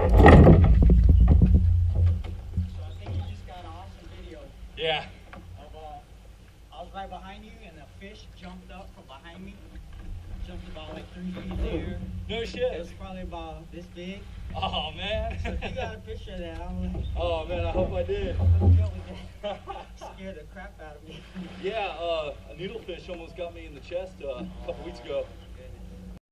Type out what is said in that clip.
think you just got an awesome video. Yeah. I was right behind you, and a fish jumped up from behind me. Jumped about like 3 feet in the air. No It shit. was probably about this big. Oh man. So if you got a picture of that, I'm like, Oh man, I hope I did. hook me up with that. Scared the crap out of me. Yeah, a needlefish almost got me in the chest a couple weeks ago.